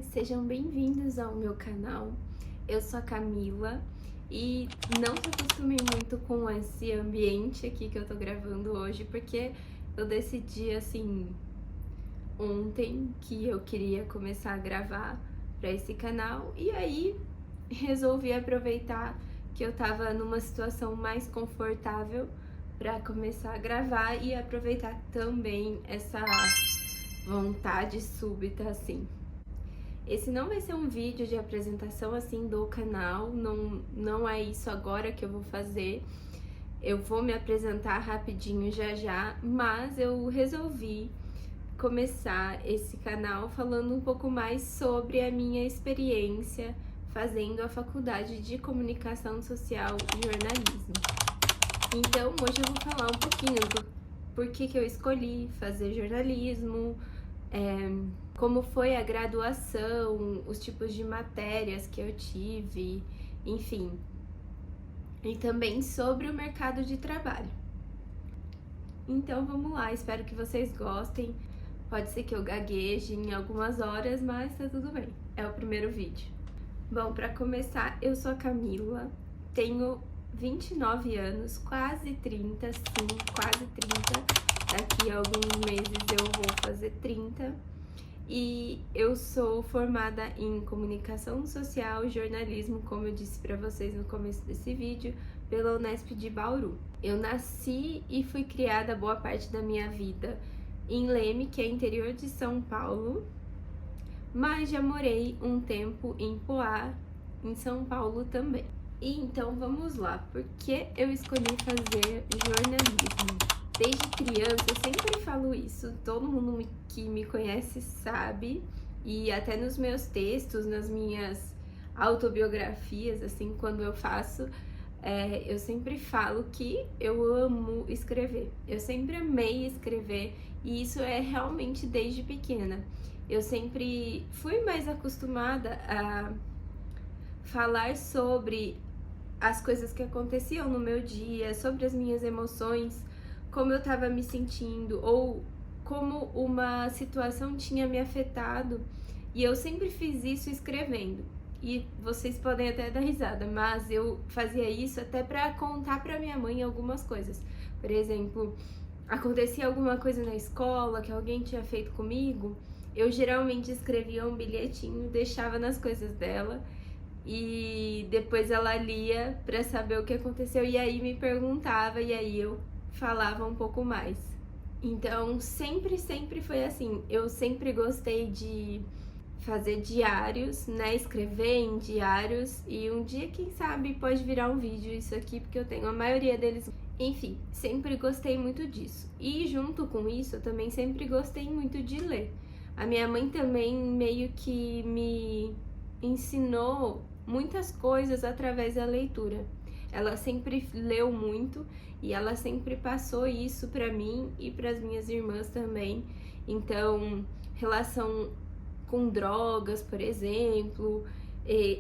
sejam bem-vindos ao meu canal. Eu sou a Camila e não se acostumei muito com esse ambiente aqui que eu tô gravando hoje, porque eu decidi, assim, ontem que eu queria começar a gravar para esse canal e aí resolvi aproveitar que eu tava numa situação mais confortável para começar a gravar e aproveitar também essa vontade súbita, assim. Esse não vai ser um vídeo de apresentação assim do canal, não é isso agora que eu vou fazer. Eu vou me apresentar rapidinho já já, mas eu resolvi começar esse canal falando um pouco mais sobre a minha experiência fazendo a faculdade de Comunicação Social e Jornalismo. Então hoje eu vou falar um pouquinho do porquê que eu escolhi fazer jornalismo, como foi a graduação, os tipos de matérias que eu tive, enfim. E também sobre o mercado de trabalho. Então vamos lá, espero que vocês gostem. Pode ser que eu gagueje em algumas horas, mas tá tudo bem. É o primeiro vídeo. Bom, para começar, eu sou a Camila, tenho 29 anos, quase 30, sim, quase 30. Daqui a alguns meses eu vou fazer 30. E eu sou formada em Comunicação Social e Jornalismo, como eu disse para vocês no começo desse vídeo, pela Unesp de Bauru. Eu nasci e fui criada boa parte da minha vida em Leme, que é interior de São Paulo, mas já morei um tempo em Poá, em São Paulo também. E então vamos lá, por que eu escolhi fazer jornalismo? Desde criança eu sempre falo isso, todo mundo que me conhece sabe, e até nos meus textos, nas minhas autobiografias, assim, quando eu faço, eu sempre falo que eu amo escrever. Eu sempre amei escrever e isso é realmente desde pequena. Eu sempre fui mais acostumada a falar sobre as coisas que aconteciam no meu dia, sobre as minhas emoções, como eu estava me sentindo ou como uma situação tinha me afetado, e eu sempre fiz isso escrevendo. E vocês podem até dar risada, mas eu fazia isso até para contar para minha mãe algumas coisas. Por exemplo, acontecia alguma coisa na escola que alguém tinha feito comigo, eu geralmente escrevia um bilhetinho, deixava nas coisas dela e depois ela lia para saber o que aconteceu e aí me perguntava e aí eu falava um pouco mais. Então sempre foi assim. Eu sempre gostei de fazer diários, né? Escrever em diários e um dia, quem sabe, pode virar um vídeo isso aqui, porque eu tenho a maioria deles. Enfim, sempre gostei muito disso. E junto com isso, eu também sempre gostei muito de ler. A minha mãe também meio que me ensinou muitas coisas através da leitura. Ela sempre leu muito e ela sempre passou isso para mim e para as minhas irmãs também. Então, relação com drogas, por exemplo,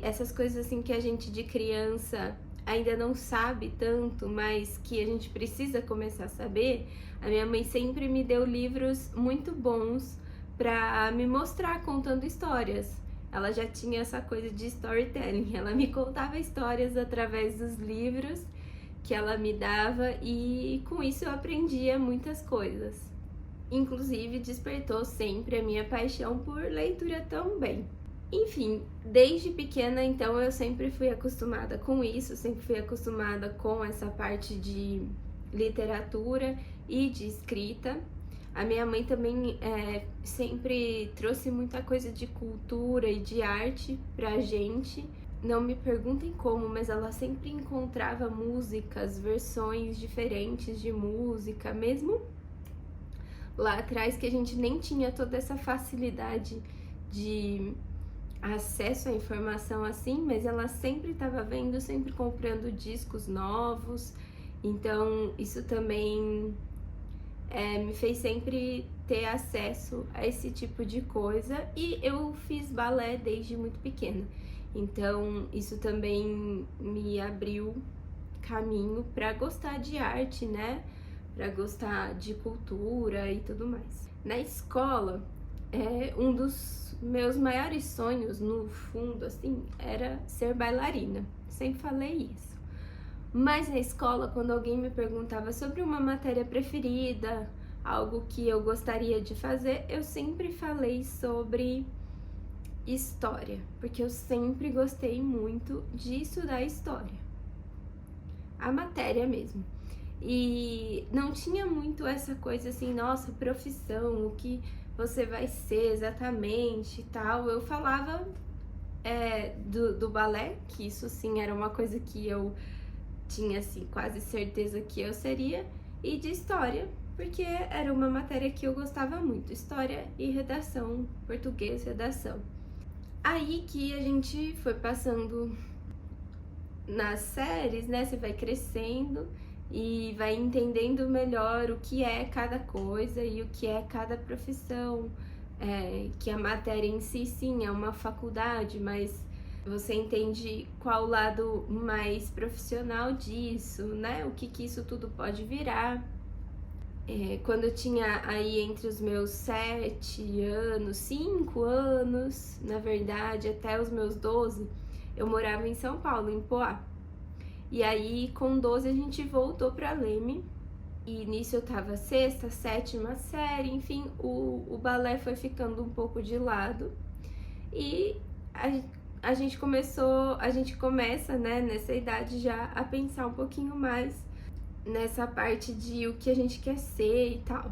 essas coisas assim que a gente de criança ainda não sabe tanto, mas que a gente precisa começar a saber. A minha mãe sempre me deu livros muito bons para me mostrar contando histórias. Ela já tinha essa coisa de storytelling, ela me contava histórias através dos livros que ela me dava e com isso eu aprendia muitas coisas. Inclusive despertou sempre a minha paixão por leitura também. Enfim, desde pequena então eu sempre fui acostumada com isso, sempre fui acostumada com essa parte de literatura e de escrita. A minha mãe também sempre trouxe muita coisa de cultura e de arte pra gente. Não me perguntem como, mas ela sempre encontrava músicas, versões diferentes de música, mesmo lá atrás que a gente nem tinha toda essa facilidade de acesso à informação assim, mas ela sempre estava vendo, sempre comprando discos novos. Então isso também me fez sempre ter acesso a esse tipo de coisa. E eu fiz balé desde muito pequena, então isso também me abriu caminho para gostar de arte, né? Para gostar de cultura e tudo mais. Na escola, um dos meus maiores sonhos, no fundo, assim, era ser bailarina. Sempre falei isso. Mas na escola, quando alguém me perguntava sobre uma matéria preferida, algo que eu gostaria de fazer, eu sempre falei sobre história, porque eu sempre gostei muito de estudar história, a matéria mesmo. E não tinha muito essa coisa assim, nossa, profissão, o que você vai ser exatamente e tal. Eu falava do balé, que isso sim era uma coisa que eu tinha assim quase certeza que eu seria, e de história, porque era uma matéria que eu gostava muito, história e redação, português, redação. Aí que a gente foi passando nas séries, né? Você vai crescendo e vai entendendo melhor o que é cada coisa e o que é cada profissão, que a matéria em si, sim, é uma faculdade, mas você entende qual o lado mais profissional disso, né? O que isso tudo pode virar. Quando eu tinha aí entre os meus 7 anos, 5 anos, na verdade, até os meus 12, eu morava em São Paulo, em Poá. E aí, com 12, a gente voltou pra Leme. E nisso eu tava 6ª, 7ª série, enfim, o balé foi ficando um pouco de lado. E a gente começa, né, nessa idade já a pensar um pouquinho mais nessa parte de o que a gente quer ser e tal.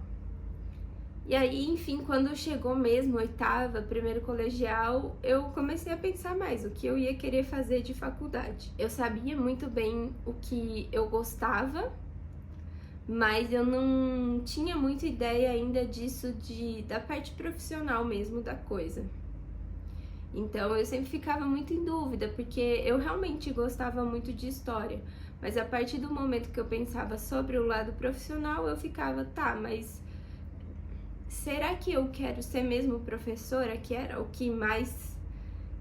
E aí, enfim, quando chegou mesmo 8ª, primeiro colegial, eu comecei a pensar mais o que eu ia querer fazer de faculdade. Eu sabia muito bem o que eu gostava, mas eu não tinha muita ideia ainda disso, da parte profissional mesmo da coisa. Então eu sempre ficava muito em dúvida, porque eu realmente gostava muito de história. Mas a partir do momento que eu pensava sobre o lado profissional, eu ficava, tá, mas será que eu quero ser mesmo professora? Que era o que mais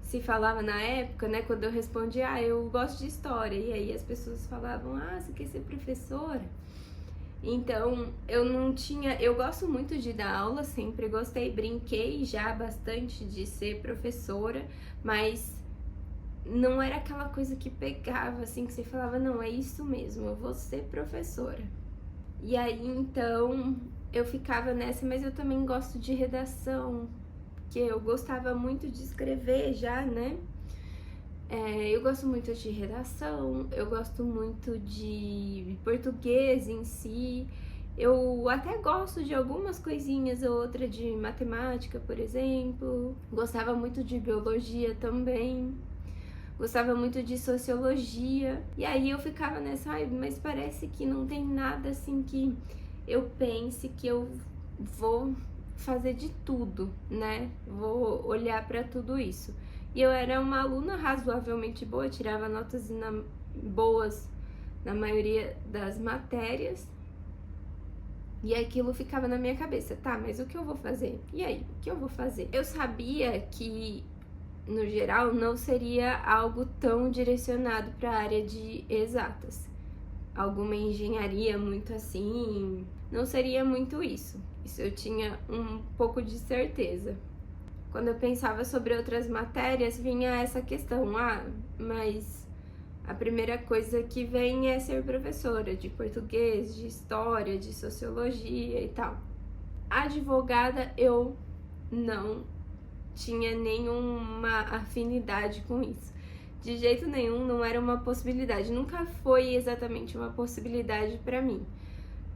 se falava na época, né? Quando eu respondia, eu gosto de história. E aí as pessoas falavam, você quer ser professora? Então, eu gosto muito de dar aula, sempre gostei, brinquei já bastante de ser professora, mas não era aquela coisa que pegava, assim, que você falava, não, é isso mesmo, eu vou ser professora. E aí, então, eu ficava nessa, mas eu também gosto de redação, que eu gostava muito de escrever já, né? Eu gosto muito de redação, eu gosto muito de português em si, eu até gosto de algumas coisinhas ou outra de matemática, por exemplo, gostava muito de biologia também. Gostava muito de sociologia. E aí eu ficava nessa, mas parece que não tem nada assim que eu pense que eu vou fazer de tudo, né? Vou olhar para tudo isso. E eu era uma aluna razoavelmente boa, tirava notas boas na maioria das matérias. E aquilo ficava na minha cabeça, tá, mas o que eu vou fazer? E aí, o que eu vou fazer? Eu sabia que no geral, não seria algo tão direcionado para a área de exatas. Alguma engenharia muito assim, não seria muito isso. Isso eu tinha um pouco de certeza. Quando eu pensava sobre outras matérias, vinha essa questão, mas a primeira coisa que vem é ser professora de português, de história, de sociologia e tal. Advogada, eu não tinha nenhuma afinidade com isso. De jeito nenhum, não era uma possibilidade. Nunca foi exatamente uma possibilidade para mim.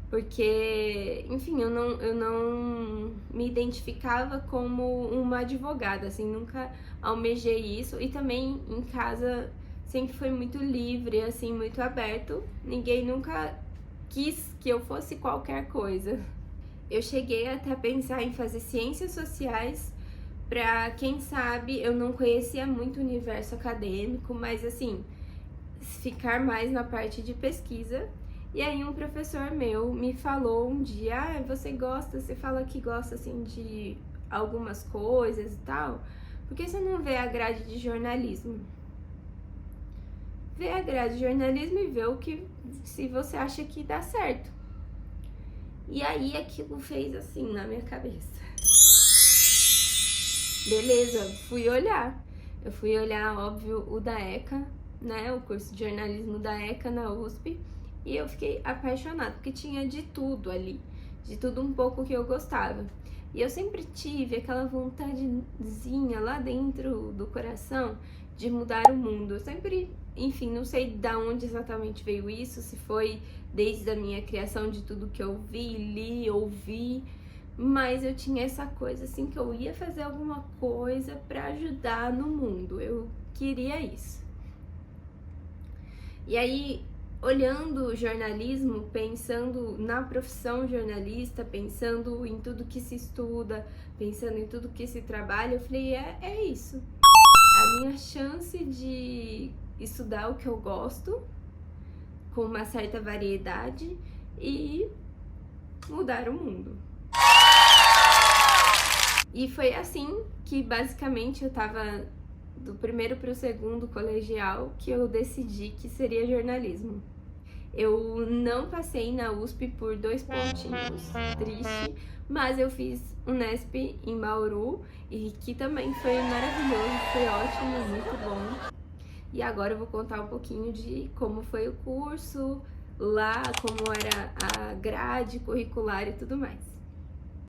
Porque, enfim, eu não me identificava como uma advogada, assim, nunca almejei isso. E também em casa sempre foi muito livre, assim, muito aberto. Ninguém nunca quis que eu fosse qualquer coisa. Eu cheguei até a pensar em fazer ciências sociais, pra quem sabe, eu não conhecia muito o universo acadêmico, mas assim, ficar mais na parte de pesquisa. E aí um professor meu me falou um dia, você fala que gosta assim de algumas coisas e tal, por que você não vê a grade de jornalismo? Vê a grade de jornalismo e vê se você acha que dá certo. E aí aquilo fez assim na minha cabeça. Beleza, fui olhar. Eu fui olhar, óbvio, o da ECA, né? O curso de jornalismo da ECA na USP. E eu fiquei apaixonada, porque tinha de tudo ali. De tudo um pouco que eu gostava. E eu sempre tive aquela vontadezinha lá dentro do coração de mudar o mundo. Eu sempre, enfim, não sei de onde exatamente veio isso, se foi desde a minha criação, de tudo que eu vi, li, ouvi, mas eu tinha essa coisa assim que eu ia fazer alguma coisa para ajudar no mundo. Eu queria isso. E aí, olhando o jornalismo, pensando na profissão jornalista, pensando em tudo que se estuda, pensando em tudo que se trabalha, eu falei, é isso. É a minha chance de estudar o que eu gosto, com uma certa variedade, e mudar o mundo. E foi assim que basicamente eu tava do primeiro para o segundo colegial que eu decidi que seria jornalismo. Eu não passei na USP por 2 pontinhos, triste, mas eu fiz Unesp em Bauru e que também foi maravilhoso, foi ótimo, muito bom. E agora eu vou contar um pouquinho de como foi o curso lá, como era a grade curricular e tudo mais.